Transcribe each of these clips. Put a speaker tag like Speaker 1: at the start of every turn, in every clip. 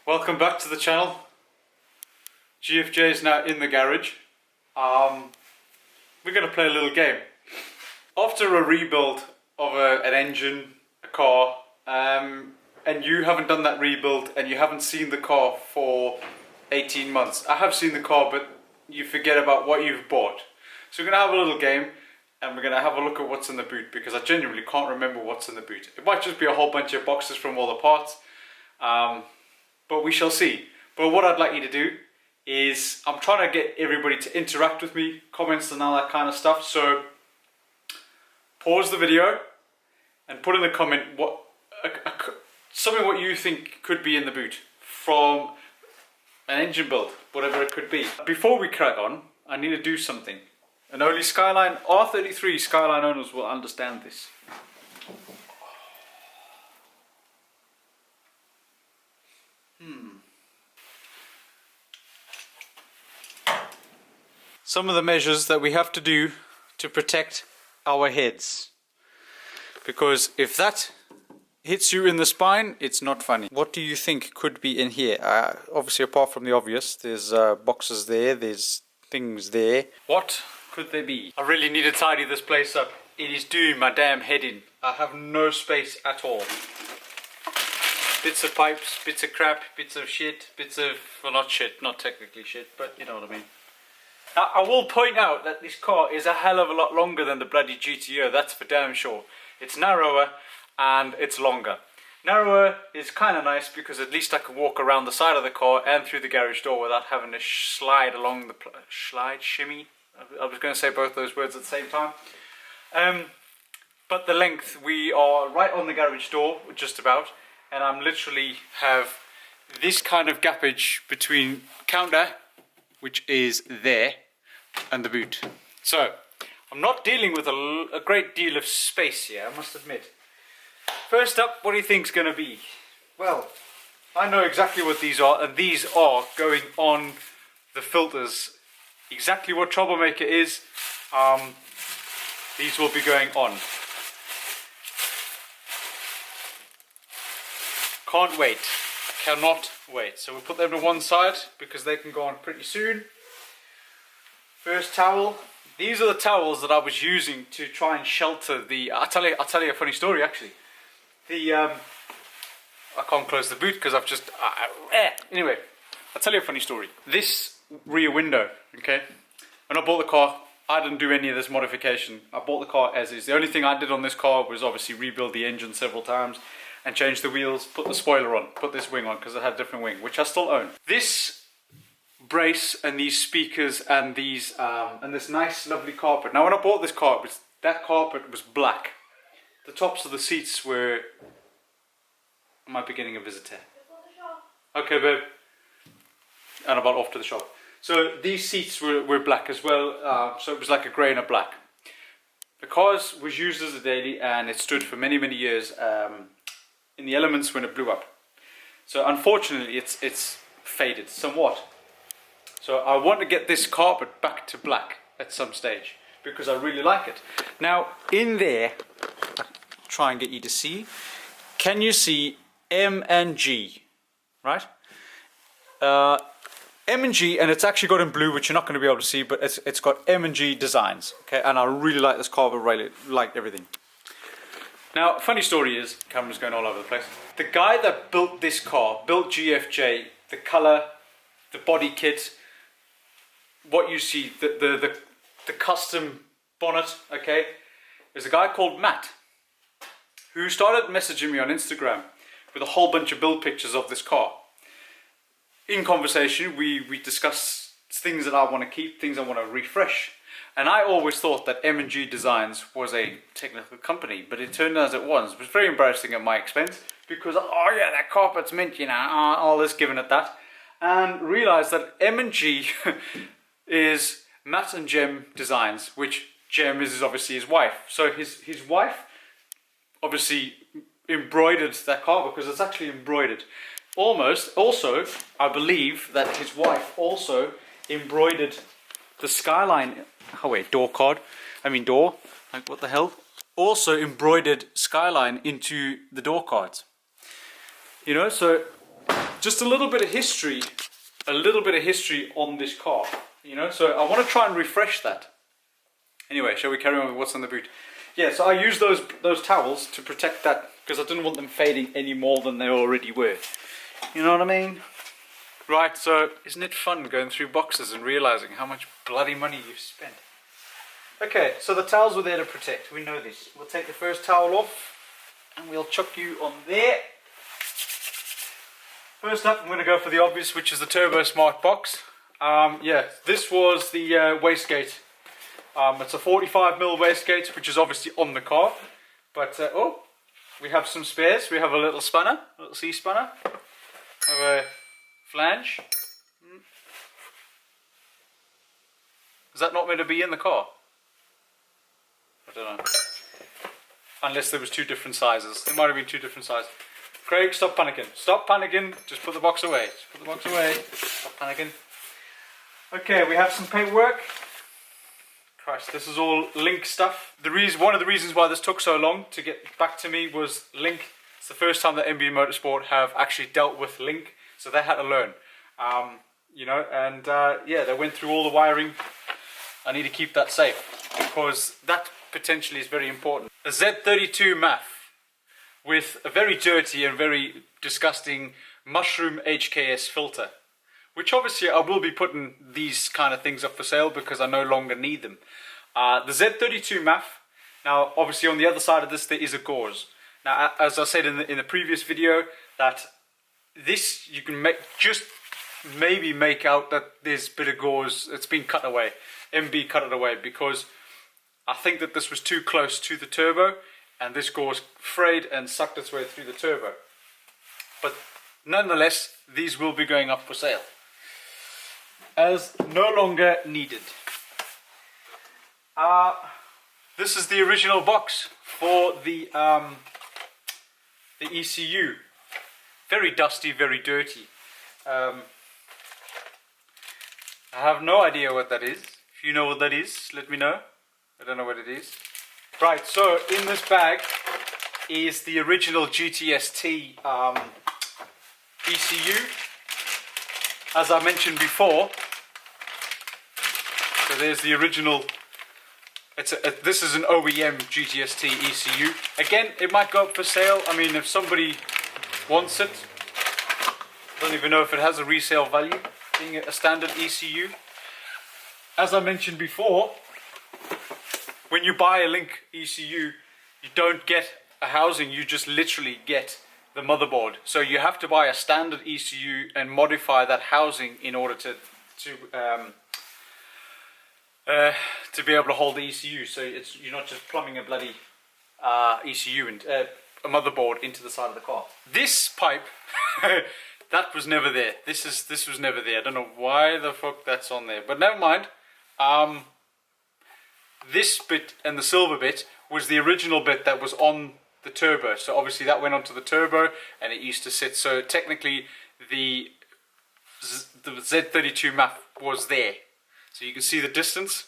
Speaker 1: Welcome back to the channel. GFJ is now in the garage. We're going to play a little game. After a rebuild of an engine, a car, and you haven't done that rebuild and you haven't seen the car for 18 months. I have seen the car, but you forget about what you've bought. So we're going to have a little game and we're going to have a look at what's in the boot, because I genuinely can't remember what's in the boot. It might just be a whole bunch of boxes from all the parts, but we shall see. But what I'd like you to do is, I'm trying to get everybody to interact with me, comments and all that kind of stuff. So pause the video and put in the comment what something what you think could be in the boot from an engine build, whatever it could be. Before we crack on, I need to do something, and only Skyline R33 Skyline owners will understand this. Some of the measures that we have to do to protect our heads, because if that hits you in the spine, it's not funny. What do you think could be in here? Obviously, apart from the obvious, there's boxes there, there's things there. What could they be? I really need to tidy this place up. It is doing my damn head in. I have no space at all. Bits of pipes, bits of crap, bits of shit, bits of, well, not shit, not technically shit, but you know what I mean. Now, I will point out that this car is a hell of a lot longer than the bloody GTO, that's for damn sure. It's narrower and it's longer. Narrower is kind of nice because at least I can walk around the side of the car and through the garage door without having to slide along the shimmy. I was going to say both those words at the same time. But the length, we are right on the garage door, just about, and I'm literally have this kind of gappage between counter, which is there, and the boot. So I'm not dealing with a great deal of space here, I must admit. First up, what do you think's going to be? Well, I know exactly what these are, and these are going on the filters. Exactly what Troublemaker is, these will be going on. Can't wait. I cannot wait. So we'll put them to one side because they can go on pretty soon. First towel. These are the towels that I was using to try and shelter the... I'll tell you a funny story actually. I can't close the boot because I've just... Anyway, I'll tell you a funny story. This rear window, okay? When I bought the car, I didn't do any of this modification. I bought the car as is. The only thing I did on this car was obviously rebuild the engine several times and change the wheels, put the spoiler on, put this wing on because it had a different wing, which I still own. This brace and these speakers and these and this nice lovely carpet. Now when I bought this carpet, that carpet was black. The tops of the seats were... I might be getting a visitor. Okay, babe. And I'm about off to the shop. So these seats were black as well, so it was like a grey and a black. The car was used as a daily and it stood for many, many years in the elements when it blew up. So unfortunately it's faded somewhat. So I want to get this carpet back to black at some stage because I really like it. Now in there, I'll try and get you to see. Can you see M and G, right? M and G, and it's actually got in blue, which you're not going to be able to see, but it's got M and G designs, okay? And I really like this car, but really like everything. Now, funny story is, camera's going all over the place. The guy that built this car, built GFJ, the color, the body kit, what you see, the custom bonnet, okay, is a guy called Matt, who started messaging me on Instagram with a whole bunch of build pictures of this car. In conversation, we discussed things that I want to keep, things I want to refresh. And I always thought that M&G Designs was a technical company, but it turned out as it was. It was very embarrassing at my expense because, oh yeah, that carpet's mint, you know, all this giving it that. And realized that M&G is Matt and Jem Designs, which Jem is obviously his wife. So his wife obviously embroidered that car because it's actually embroidered. Also, I believe that his wife also embroidered the Skyline, oh wait, door, like what the hell? Also embroidered Skyline into the door cards. You know, so just a little bit of history on this car, you know, so I want to try and refresh that. Anyway, shall we carry on with what's on the boot? Yeah, so I used those towels to protect that because I didn't want them fading any more than they already were. You know what I mean? Right, so isn't it fun going through boxes and realizing how much bloody money you've spent? Okay, so the towels were there to protect, we know this. We'll take the first towel off and we'll chuck you on there. First up, I'm going to go for the obvious, which is the Turbo Smart box. Yeah, this was the wastegate. It's a 45mm wastegate, which is obviously on the car. But, oh, we have some spares. We have a little spanner, a little C-spanner. We have a flange. Is that not meant to be in the car? I don't know. Unless there was two different sizes. There might have been two different sizes. Craig, stop panicking. Stop panicking. Just put the box away. Just put the box away. Stop panicking. Okay, we have some paperwork. Christ, this is all Link stuff. One of the reasons why this took so long to get back to me was Link. It's the first time that MB Motorsport have actually dealt with Link, so they had to learn. You know, and yeah, they went through all the wiring. I need to keep that safe because that potentially is very important. A Z32 MAF with a very dirty and very disgusting mushroom HKS filter, which obviously I will be putting these kind of things up for sale because I no longer need them. The Z32 MAF, now obviously on the other side of this there is a gauze. Now as I said in the previous video, that this you can maybe make out that there's a bit of gauze, it's been cut away. MB cut it away because I think that this was too close to the turbo and this gauze frayed and sucked its way through the turbo. But nonetheless, these will be going up for sale as no longer needed. This is the original box for the ECU. Very dusty, very dirty. I have no idea what that is. If you know what that is, let me know. I don't know what it is. Right, so in this bag is the original GTST ECU. As I mentioned before, so there's the original. This is an OEM GTST ECU. Again, it might go up for sale. I mean, if somebody wants it, I don't even know if it has a resale value, being a standard ECU. As I mentioned before, when you buy a Link ECU, you don't get a housing, you just literally get the motherboard. So you have to buy a standard ECU and modify that housing in order to be able to hold the ECU. So you're not just plumbing a bloody ECU and a motherboard into the side of the car. This pipe, that was never there. This was never there. I don't know why the fuck that's on there, but never mind. This bit and the silver bit was the original bit that was on the turbo. So obviously that went onto the turbo and it used to sit. So technically the Z32 MAF was there. So you can see the distance.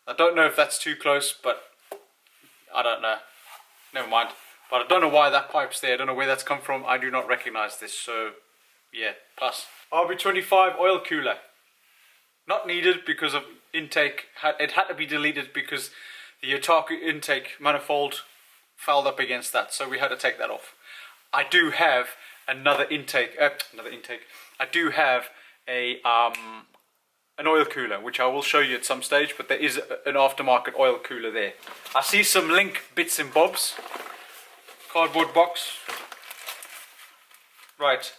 Speaker 1: I don't know if that's too close, but I don't know. Never mind. But I don't know why that pipe's there. I don't know where that's come from. I do not recognize this. So yeah, pass. RB25 oil cooler. Not needed because of intake. It had to be deleted because the Otaku intake manifold fouled up against that, so we had to take that off. I do have another intake. I do have a an oil cooler, which I will show you at some stage. But there is an aftermarket oil cooler there. I see some Link bits and bobs. Cardboard box. Right.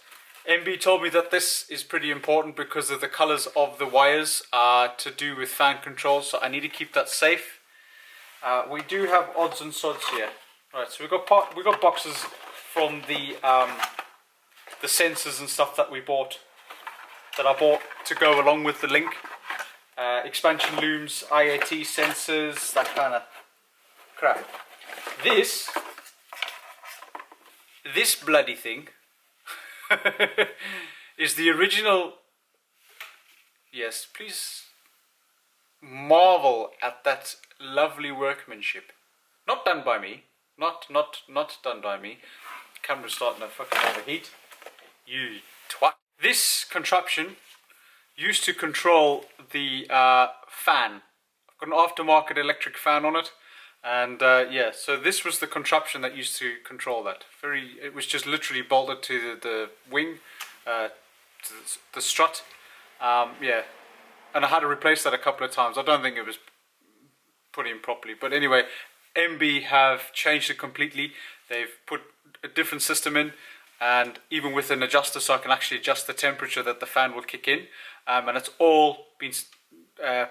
Speaker 1: MB told me that this is pretty important because of the colours of the wires to do with fan control, so I need to keep that safe. We do have odds and sods here. Right, so we got boxes from the sensors and stuff that we bought, that I bought to go along with the Link. Expansion looms, IAT sensors, that kind of crap. This bloody thing is the original. Yes, please marvel at that lovely workmanship. Not done by me. Not done by me. Camera's starting to fucking overheat. You twat. This contraption used to control the fan. I've got an aftermarket electric fan on it. And yeah, so this was the contraption that used to control that. It was just literally bolted to the wing, to the strut. Yeah, and I had to replace that a couple of times. I don't think it was put in properly, but anyway, MB have changed it completely. They've put a different system in, and even with an adjuster, so I can actually adjust the temperature that the fan will kick in, and it's all been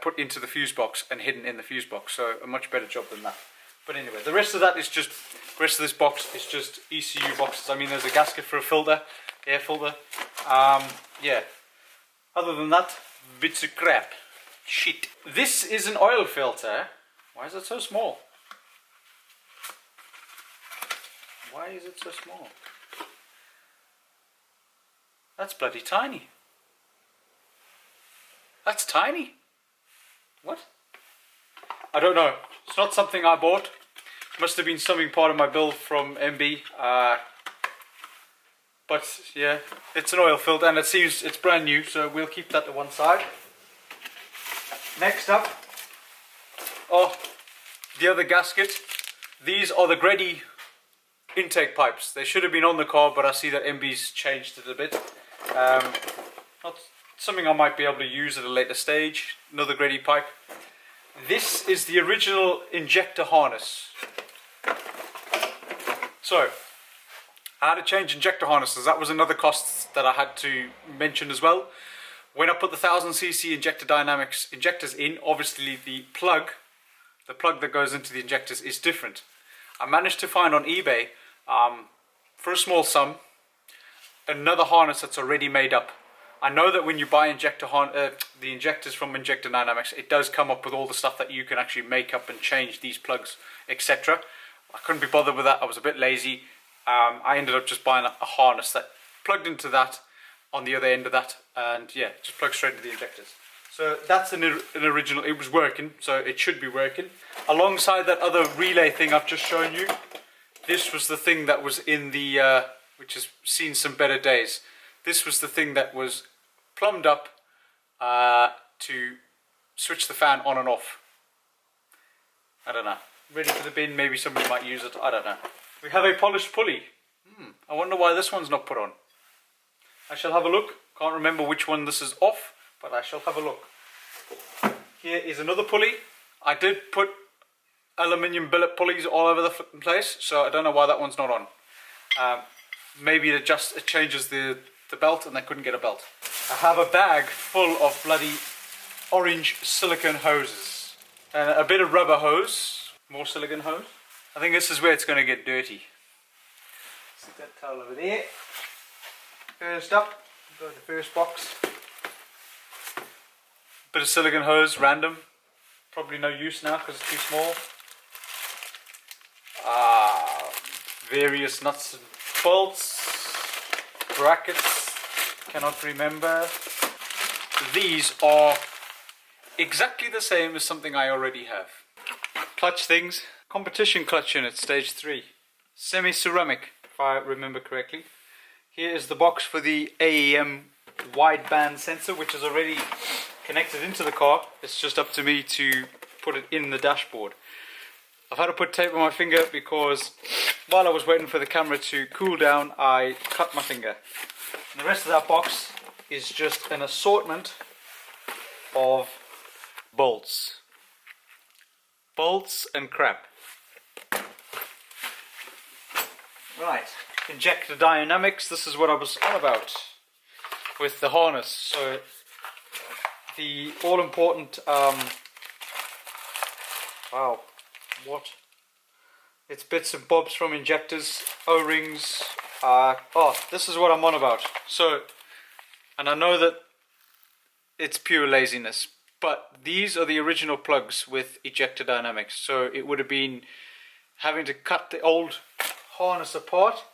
Speaker 1: put into the fuse box and hidden in the fuse box, so a much better job than that. But anyway, the rest of that is just, the rest of this box is just ECU boxes. I mean, there's a gasket for a filter, air filter. Yeah, other than that, bits of crap. Shit. This is an oil filter. Why is it so small? Why is it so small? That's bloody tiny. That's tiny. What? I don't know. It's not something I bought. Must have been something part of my build from MB. But yeah, it's an oil filter and it seems it's brand new, so we'll keep that to one side. Next up, oh, the other gasket. These are the Grady intake pipes. They should have been on the car, but I see that MB's changed it a bit. Not something I might be able to use at a later stage. Another Grady pipe. This is the original injector harness. So, I had to change injector harnesses. That was another cost that I had to mention as well. When I put the 1000cc injector dynamics injectors in, obviously the plug that goes into the injectors is different. I managed to find on eBay, for a small sum, another harness that's already made up. I know that when you buy the injectors from Injector Dynamics, it does come up with all the stuff that you can actually make up and change these plugs, etc. I couldn't be bothered with that. I was a bit lazy. I ended up just buying a harness that plugged into that on the other end of that, and yeah, just plugs straight into the injectors. So that's an original. It was working, so it should be working. Alongside that other relay thing I've just shown you, this was the thing that was in the, which has seen some better days. This was the thing that was plumbed up to switch the fan on and off. I don't know. Ready for the bin, maybe somebody might use it, I don't know. We have a polished pulley. I wonder why this one's not put on. I shall have a look. Can't remember which one this is off, but I shall have a look. Here is another pulley. I did put aluminium billet pulleys all over the place, so I don't know why that one's not on. Maybe it changes the belt and they couldn't get a belt. I have a bag full of bloody orange silicone hoses. And a bit of rubber hose. More silicone hose. I think this is where it's going to get dirty. Stick that towel over there. First up, go to the first box. Bit of silicone hose, random. Probably no use now because it's too small. Various nuts and bolts, brackets, cannot remember. These are exactly the same as something I already have. Clutch things, competition clutch unit, stage 3. Semi-ceramic, if I remember correctly. Here is the box for the AEM wideband sensor, which is already connected into the car. It's just up to me to put it in the dashboard. I've had to put tape on my finger because while I was waiting for the camera to cool down, I cut my finger. And the rest of that box is just an assortment of bolts. Bolts and crap. Right, injector dynamics, this is what I was on about with the harness. So the all important, wow. What? It's bits and bobs from injectors, O-rings. Oh, this is what I'm on about. So, and I know that it's pure laziness, but these are the original plugs with ejector dynamics. So it would have been having to cut the old harness apart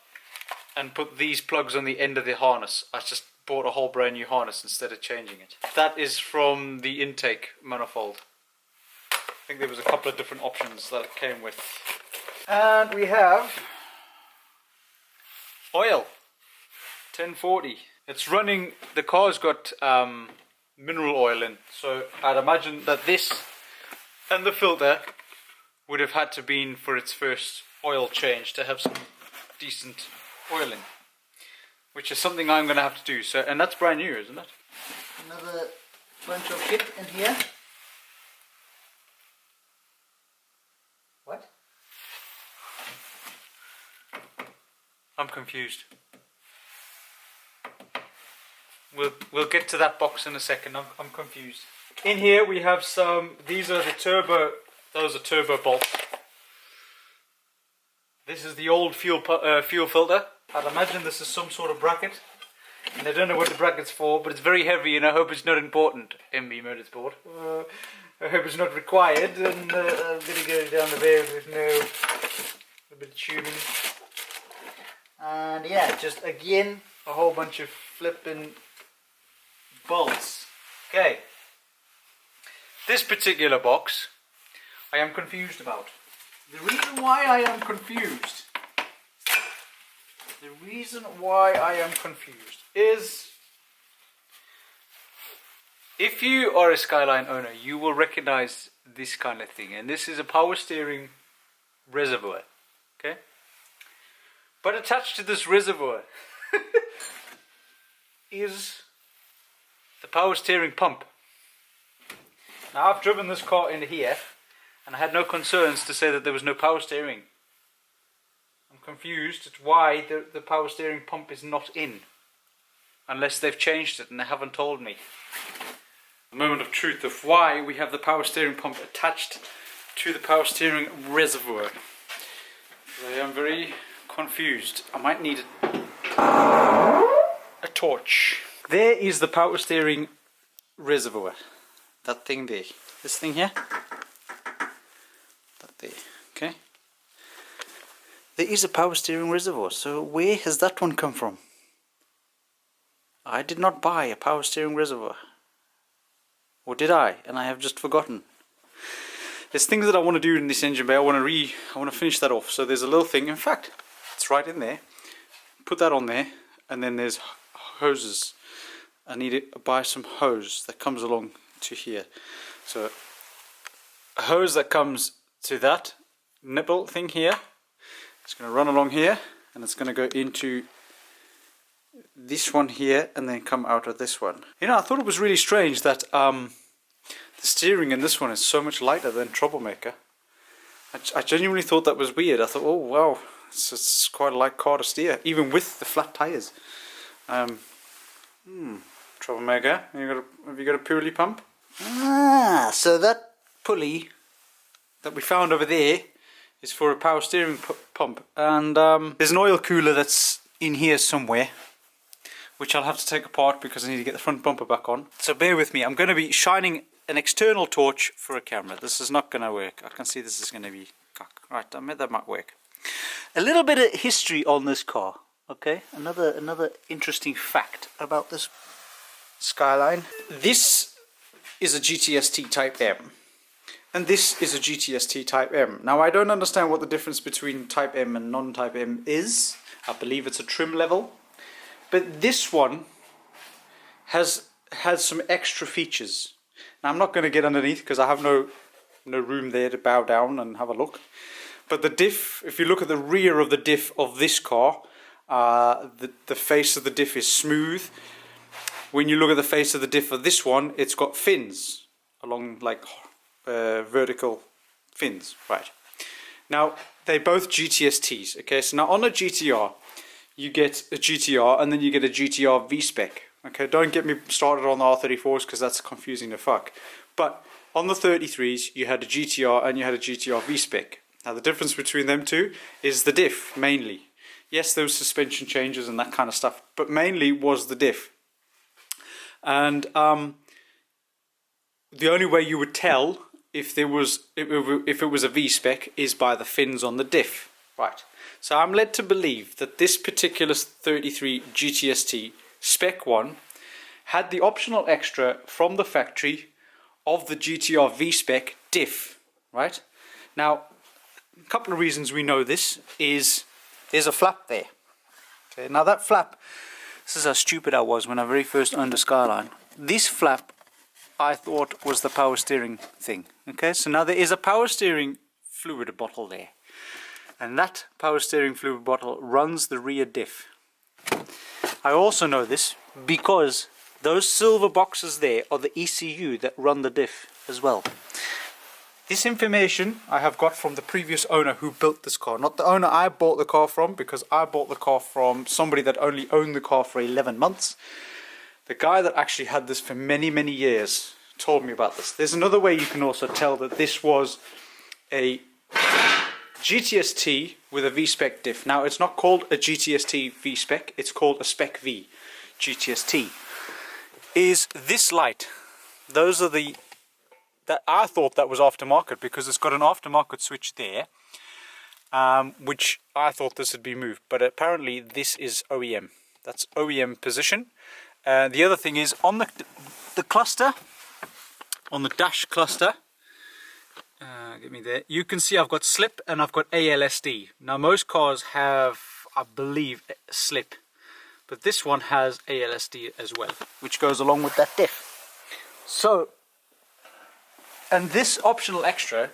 Speaker 1: and put these plugs on the end of the harness. I just bought a whole brand new harness instead of changing it. That is from the intake manifold. I think there was a couple of different options that it came with. And we have oil. 1040. It's running, the car's got mineral oil in, so I'd imagine that this and the filter would have had to been for its first oil change to have some decent oiling, which is something I'm going to have to do. So, and that's brand new, isn't it?
Speaker 2: Another bunch of shit in here. What?
Speaker 1: I'm confused. We'll get to that box in a second. I'm confused. In here we have some. These are the turbo. Those are turbo bolts. This is the old fuel filter. I'd imagine this is some sort of bracket, and I don't know what the bracket's for, but it's very heavy, and I hope it's not important. MB Motorsport. I hope it's not required, and I'm gonna go down the road with a bit of tuning.
Speaker 2: And yeah, just again
Speaker 1: A whole bunch of flipping bolts. Okay. This particular box, I am confused about. The reason why I am confused is, if you are a Skyline owner, you will recognize this kind of thing, and this is a power steering reservoir. Okay, but attached to this reservoir is the power steering pump. Now, I've driven this car into here, and I had no concerns to say that there was no power steering. I'm confused as to why the power steering pump is not in, unless they've changed it and they haven't told me. The moment of truth of why we have the power steering pump attached to the power steering reservoir. I am very confused. I might need a torch. There is the power steering reservoir. That thing there. This thing here. That there. Okay. There is a power steering reservoir. So where has that one come from? I did not buy a power steering reservoir. Or did I? And I have just forgotten. There's things that I want to do in this engine bay. I want to finish that off. So there's a little thing. In fact, it's right in there. Put that on there. And then there's hoses. I need to buy some hose that comes along to here. So a hose that comes to that nipple thing here. It's going to run along here, and it's going to go into this one here, and then come out of this one. You know, I thought it was really strange that the steering in this one is so much lighter than Troublemaker. I genuinely thought that was weird. I thought, oh wow, it's quite a light car to steer, even with the flat tires. Troublemaker, have you got a pulley pump?
Speaker 2: Ah, so that
Speaker 1: Pulley that we found over there is for a power steering pump, and there's an oil cooler that's in here somewhere, which I'll have to take apart because I need to get the front bumper back on. So bear with me. I'm going to be shining an external torch for a camera. This is not going to work. I can see this is going to be cock. Right, I made that might work. A little bit of history on this car. Okay, another interesting fact about this Skyline. This is a GTST Type M, and this is a GTST Type M. Now, I don't understand what the difference between Type M and non-Type M is. I believe it's a trim level, but this one has some extra features. Now, I'm not going to get underneath because I have no room there to bow down and have a look. But the diff, if you look at the rear of the diff of this car, the face of the diff is smooth. When you look at the face of the diff of this one, it's got fins along, like vertical fins, right? Now, they're both GTSTs, okay? So now on a GTR, you get a GTR and then you get a GTR V-Spec, okay? Don't get me started on the R34s because that's confusing the fuck. But on the 33s, you had a GTR and you had a GTR V-Spec. Now, the difference between them two is the diff, mainly. Yes, there was suspension changes and that kind of stuff, but mainly was the diff. And the only way you would tell if it was a V-Spec is by the fins on the diff. Right. So I'm led to believe that this particular 33 GTST Spec 1 had the optional extra from the factory of the GTR V-Spec diff. Right. Now, a couple of reasons we know this is there's a flap there. Okay. Now that flap This is how stupid I was when I very first owned a Skyline. This flap I thought was the power steering thing. Okay, so now there is a power steering fluid bottle there. And that power steering fluid bottle runs the rear diff. I also know this because those silver boxes there are the ECU that run the diff as well. This information I have got from the previous owner who built this car. Not the owner I bought the car from, because I bought the car from somebody that only owned the car for 11 months. The guy that actually had this for many, many years told me about this. There's another way you can also tell that this was a GTS-T with a V-Spec diff. Now, it's not called a GTS-T V-Spec, it's called a Spec V GTS-T. Is this light. Those are the... that I thought that was aftermarket because it's got an aftermarket switch there, which I thought this would be moved, but apparently this is OEM. That's OEM position. The other thing is on the cluster, on the dash cluster, get me there, you can see I've got slip and I've got ALSD. Now most cars have, I believe, slip, but this one has ALSD as well, which goes along with that diff. So, and this optional extra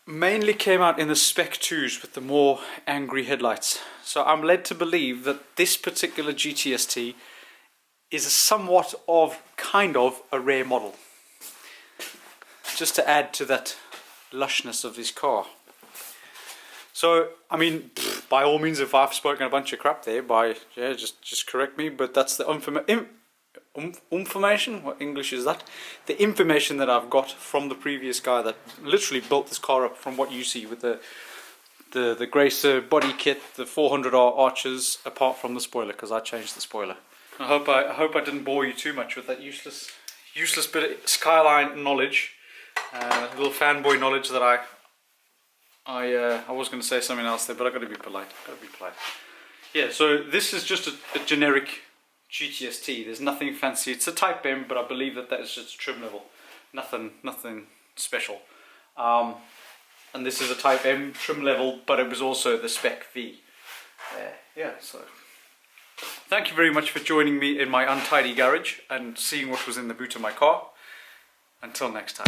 Speaker 1: mainly came out in the Spec 2s with the more angry headlights. So I'm led to believe that this particular GTS-T is a somewhat of, kind of, a rare model. Just to add to that lushness of this car. So, I mean, by all means, if I've spoken a bunch of crap there, just correct me, but that's the information, what English is that? The information that I've got from the previous guy that literally built this car up from what you see with the Gracer body kit, the 400R arches, apart from the spoiler, because I changed the spoiler. I hope I didn't bore you too much with that useless bit of Skyline knowledge, little fanboy knowledge that I was going to say something else there, but I got to be polite. Yeah, so this is just a generic GTS-T. There's nothing fancy. It's a Type M, but I believe that is just trim level. Nothing special. And this is a Type M trim level, but it was also the Spec V. Yeah, so thank you very much for joining me in my untidy garage and seeing what was in the boot of my car. Until next time.